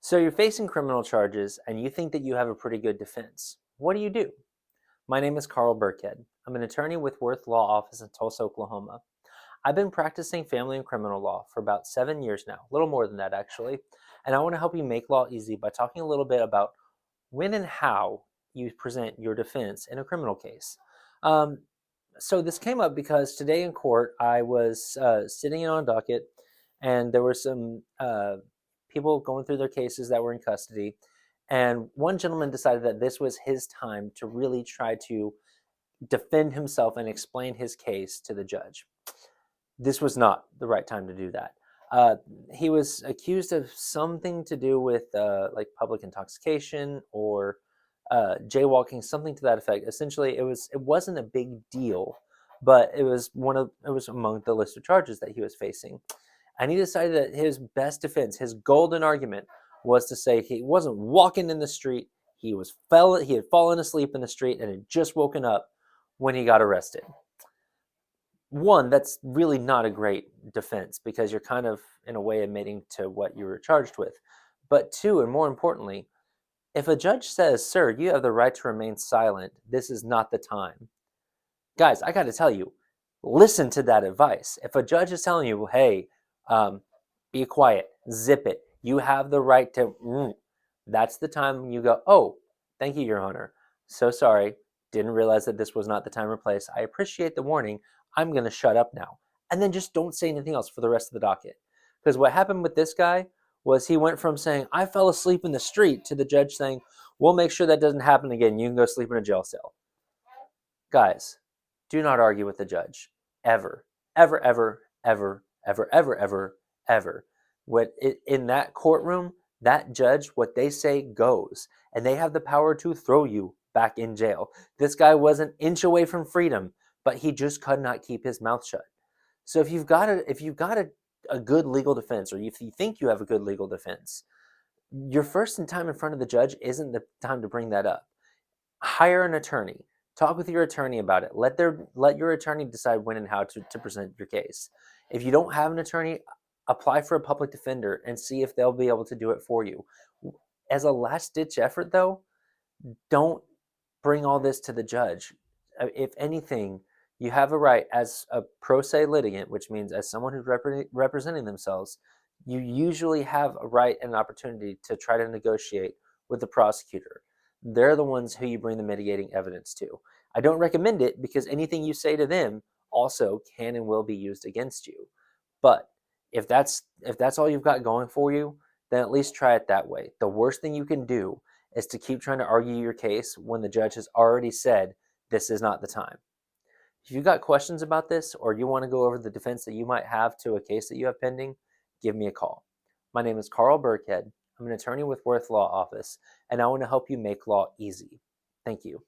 So you're facing criminal charges and you think that you have a pretty good defense. What do you do? My name is Carl Birkhead. I'm an attorney with Wirth Law Office in Tulsa, Oklahoma. I've been practicing family and criminal law for about 7 years now, a little more than that actually, and I want to help you make law easy by talking a little bit about when and how you present your defense in a criminal case. Um, so this came up because today in court I was sitting in on a docket, and there were some people going through their cases that were in custody, and one gentleman decided that this was his time to really try to defend himself and explain his case to the judge. This was not the right time to do that. Uh, he was accused of something to do with like public intoxication or jaywalking, something to that effect. Essentially, it wasn't a big deal, but it was among the list of charges that he was facing. And he decided that his best defense, his golden argument, was to say he wasn't walking in the street. He had fallen asleep in the street and had just woken up when he got arrested. One, that's really not a great defense because you're kind of, in a way, admitting to what you were charged with. But two, and more importantly, if a judge says, "Sir, you have the right to remain silent, this is not the time." Guys, I got to tell you, listen to that advice. If a judge is telling you, "Hey, be quiet, zip it, you have the right to," that's the time you go, "Oh, thank you, Your Honor. So sorry. Didn't realize that this was not the time or place. I appreciate the warning. I'm going to shut up now." And then just don't say anything else for the rest of the docket. Because what happened with this guy was he went from saying, "I fell asleep in the street," to the judge saying, "We'll make sure that doesn't happen again. You can go sleep in a jail cell." Guys, do not argue with the judge. Ever. Ever, ever, ever, ever, ever, ever, ever. In that courtroom, that judge, what they say goes. And they have the power to throw you back in jail. This guy was an inch away from freedom, but he just could not keep his mouth shut. So if you've got a good legal defense, or if you think you have a good legal defense, your first time in front of the judge isn't the time to bring that up. Hire an attorney. Talk with your attorney about it. Let your attorney decide when and how to present your case. If you don't have an attorney, apply for a public defender and see if they'll be able to do it for you. As a last ditch effort, though, don't bring all this to the judge. If anything, you have a right as a pro se litigant, which means as someone who's representing themselves, you usually have a right and an opportunity to try to negotiate with the prosecutor. They're the ones who you bring the mitigating evidence to. I don't recommend it because anything you say to them also can and will be used against you. But if that's all you've got going for you, then at least try it that way. The worst thing you can do is to keep trying to argue your case when the judge has already said this is not the time. If you've got questions about this, or you want to go over the defense that you might have to a case that you have pending, give me a call. My name is Carl Birkhead. I'm an attorney with Wirth Law Office, and I want to help you make law easy. Thank you.